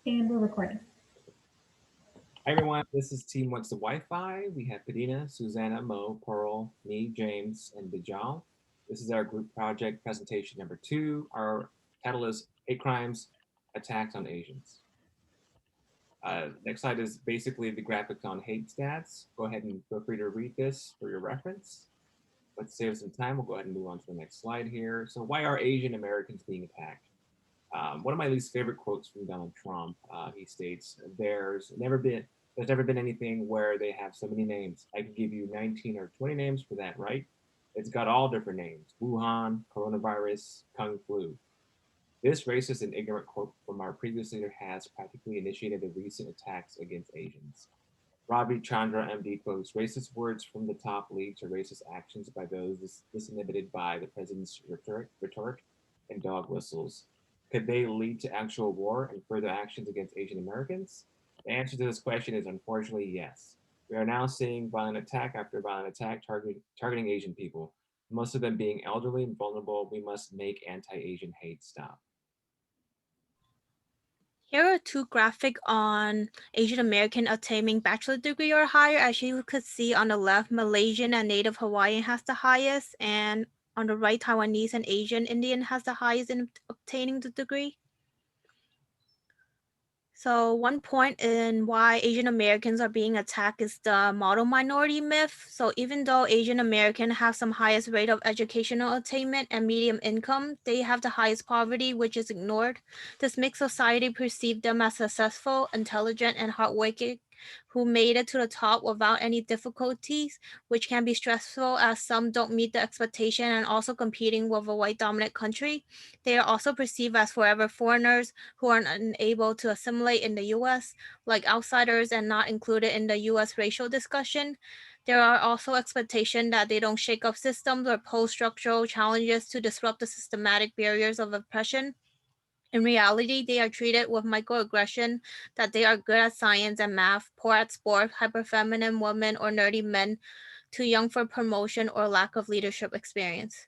And we're recording. Hi everyone, this is Team What's the Wi-Fi. We have Padina, Susanna, Mo, Pearl, me, James, and Bijal. This is our group project presentation number 2. Our title is Hate Crimes, Attacks on Asians. Next slide is basically the graphics on hate stats. Go ahead and feel free to read this for your reference. Let's save some time. We'll go ahead and move on to the next slide here. So why are Asian Americans being attacked? One of my least favorite quotes from Donald Trump. He states, there's never been anything where they have so many names. I could give you 19 or 20 names for that, right? It's got all different names: Wuhan, coronavirus, Kung Flu. This racist and ignorant quote from our previous leader has practically initiated the recent attacks against Asians. Ravi Chandra, MD, quotes racist words from the top lead to racist actions by those disinhibited by the president's rhetoric and dog whistles. Could they lead to actual war and further actions against Asian Americans? The answer to this question is unfortunately yes. We are now seeing violent attack after violent attack targeting Asian people, most of them being elderly and vulnerable. We must make anti Asian hate stop. Here are two graphics on Asian American attaining bachelor degree or higher. As you could see on the left, Malaysian and Native Hawaiian has the highest, and on the right, Taiwanese and Asian Indian has the highest in obtaining the degree. So one point in why Asian Americans are being attacked is the model minority myth. So even though Asian Americans have some highest rate of educational attainment and medium income, they have the highest poverty, which is ignored. This makes society perceive them as successful, intelligent, and hardworking, who made it to the top without any difficulties, which can be stressful as some don't meet the expectation and also competing with a white dominant country. They are also perceived as forever foreigners who are unable to assimilate in the US, like outsiders and not included in the US racial discussion. There are also expectations that they don't shake up systems or pose structural challenges to disrupt the systematic barriers of oppression. In reality, they are treated with microaggression, that they are good at science and math, poor at sport, hyperfeminine women or nerdy men, too young for promotion, or lack of leadership experience.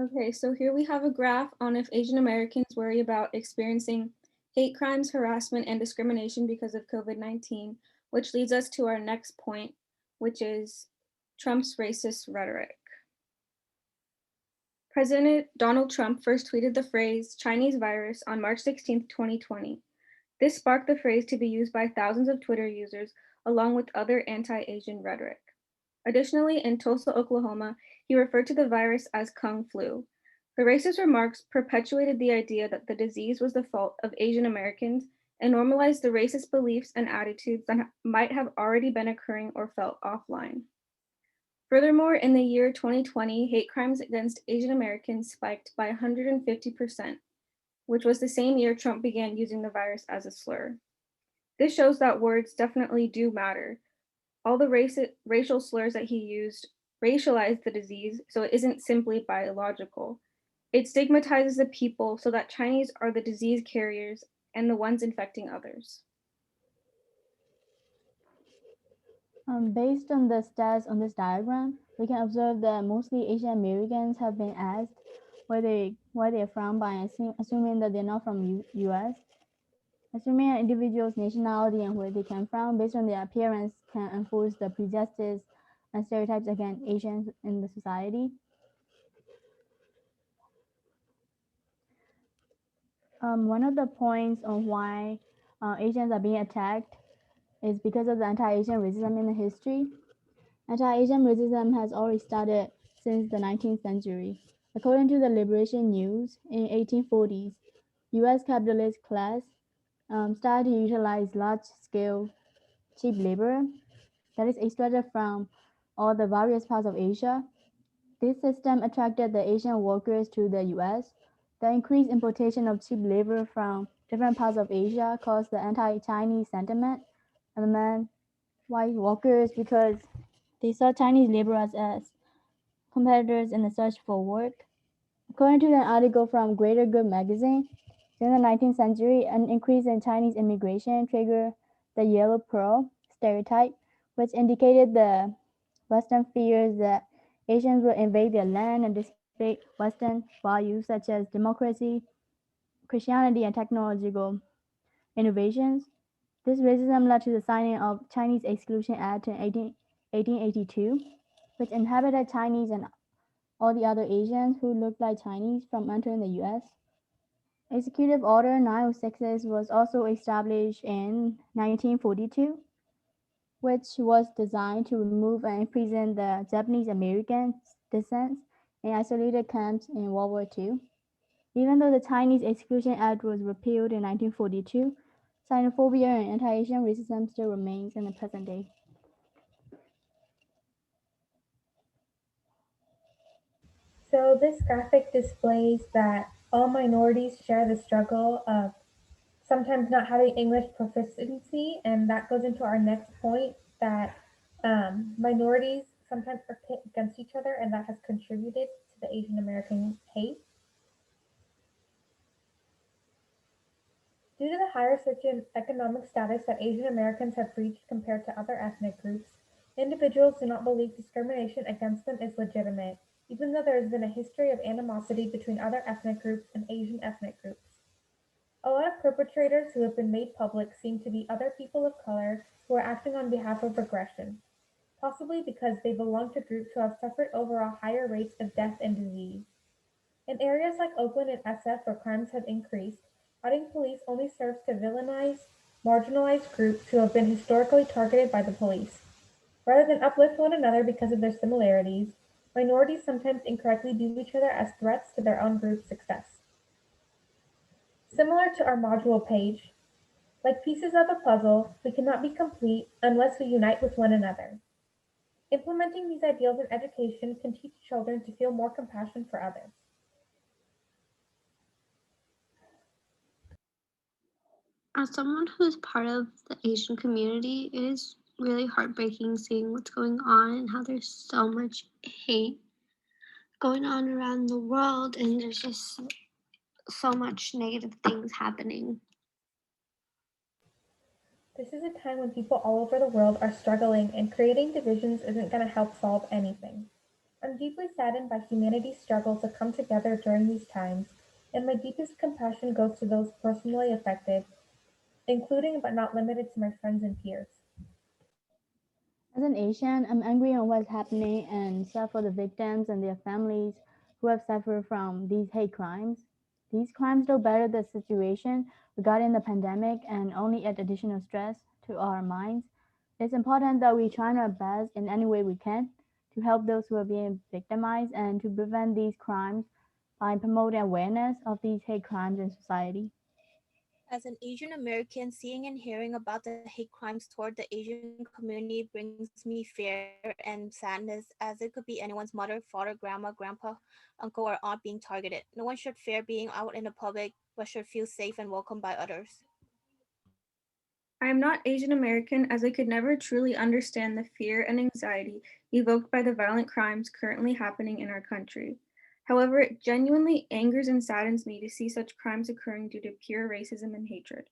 Okay, so here we have a graph on if Asian Americans worry about experiencing hate crimes, harassment, and discrimination because of COVID-19, which leads us to our next point, which is Trump's racist rhetoric. President Donald Trump first tweeted the phrase Chinese virus on March 16, 2020. This sparked the phrase to be used by thousands of Twitter users, along with other anti-Asian rhetoric. Additionally, in Tulsa, Oklahoma, he referred to the virus as Kung Flu. The racist remarks perpetuated the idea that the disease was the fault of Asian Americans and normalized the racist beliefs and attitudes that might have already been occurring or felt offline. Furthermore, in the year 2020, hate crimes against Asian Americans spiked by 150%, which was the same year Trump began using the virus as a slur. This shows that words definitely do matter. All the racial slurs that he used racialized the disease, so it isn't simply biological. It stigmatizes the people so that Chinese are the disease carriers and the ones infecting others. Based on the stats on this diagram, we can observe that mostly Asian Americans have been asked where they're from by assuming that they're not from US. Assuming an individual's nationality and where they come from based on their appearance can enforce the prejudices and stereotypes against Asians in the society. One of the points on why Asians are being attacked is because of the anti-Asian racism in the history. Anti-Asian racism has already started since the 19th century. According to the Liberation News, in 1840s, US capitalist class started to utilize large-scale cheap labor that is extracted from all the various parts of Asia. This system attracted the Asian workers to the US. The increased importation of cheap labor from different parts of Asia caused the anti-Chinese sentiment among white workers because they saw Chinese laborers as competitors in the search for work. According to an article from Greater Good magazine, during the 19th century, an increase in Chinese immigration triggered the yellow pearl stereotype, which indicated the Western fears that Asians would invade their land and display Western values such as democracy, Christianity and technological innovations. This racism led to the signing of Chinese Exclusion Act in 1882, which inhibited Chinese and all the other Asians who looked like Chinese from entering the US. Executive Order 906 was also established in 1942, which was designed to remove and imprison the Japanese American descendants in isolated camps in World War II. Even though the Chinese Exclusion Act was repealed in 1942, xenophobia and anti-Asian racism still remains in the present day. So this graphic displays that all minorities share the struggle of sometimes not having English proficiency, and that goes into our next point that minorities sometimes are pit against each other, and that has contributed to the Asian American hate. Due to the higher socioeconomic status that Asian Americans have reached compared to other ethnic groups, individuals do not believe discrimination against them is legitimate, even though there has been a history of animosity between other ethnic groups and Asian ethnic groups. A lot of perpetrators who have been made public seem to be other people of color who are acting on behalf of aggression, possibly because they belong to groups who have suffered overall higher rates of death and disease. In areas like Oakland and SF where crimes have increased, adding police only serves to villainize marginalized groups who have been historically targeted by the police. Rather than uplift one another because of their similarities, minorities sometimes incorrectly view each other as threats to their own group's success. Similar to our module page, like pieces of a puzzle, we cannot be complete unless we unite with one another. Implementing these ideals in education can teach children to feel more compassion for others. As someone who's part of the Asian community, it is really heartbreaking seeing what's going on and how there's so much hate going on around the world, and there's just so much negative things happening. This is a time when people all over the world are struggling, and creating divisions isn't going to help solve anything. I'm deeply saddened by humanity's struggle to come together during these times, and my deepest compassion goes to those personally affected, including but not limited to my friends and peers. As an Asian, I'm angry on what's happening and sad for the victims and their families who have suffered from these hate crimes. These crimes don't better the situation regarding the pandemic and only add additional stress to our minds. It's important that we try our best in any way we can to help those who are being victimized and to prevent these crimes by promoting awareness of these hate crimes in society. As an Asian American, seeing and hearing about the hate crimes toward the Asian community brings me fear and sadness, as it could be anyone's mother, father, grandma, grandpa, uncle, or aunt being targeted. No one should fear being out in the public, but should feel safe and welcomed by others. I am not Asian American as I could never truly understand the fear and anxiety evoked by the violent crimes currently happening in our country. However, it genuinely angers and saddens me to see such crimes occurring due to pure racism and hatred.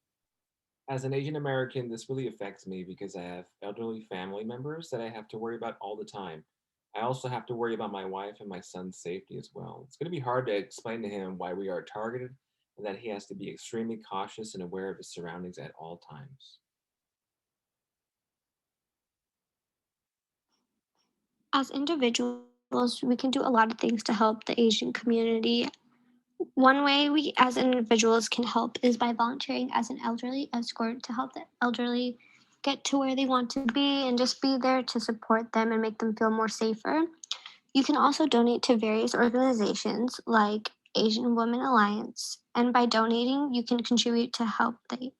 As an Asian American, this really affects me because I have elderly family members that I have to worry about all the time. I also have to worry about my wife and my son's safety as well. It's going to be hard to explain to him why we are targeted and that he has to be extremely cautious and aware of his surroundings at all times. As individuals, we can do a lot of things to help the Asian community. One way we as individuals can help is by volunteering as an elderly escort to help the elderly get to where they want to be and just be there to support them and make them feel more safer. You can also donate to various organizations like Asian Women Alliance, and by donating, you can contribute to help the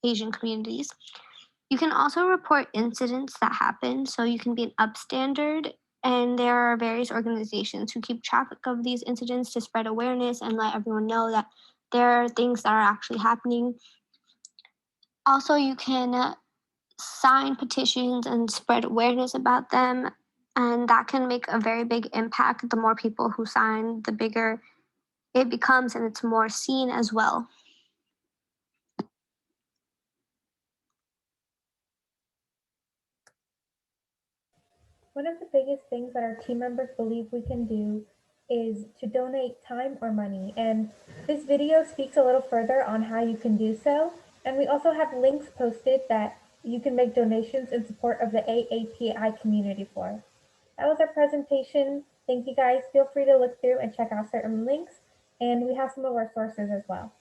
Asian communities. You can also report incidents that happen, so you can be an upstander. And there are various organizations who keep track of these incidents to spread awareness and let everyone know that there are things that are actually happening. Also, you can sign petitions and spread awareness about them, and that can make a very big impact. The more people who sign, the bigger it becomes, and it's more seen as well. One of the biggest things that our team members believe we can do is to donate time or money. And this video speaks a little further on how you can do so. And we also have links posted that you can make donations in support of the AAPI community for. That was our presentation. Thank you guys. Feel free to look through and check out certain links. And we have some of our sources as well.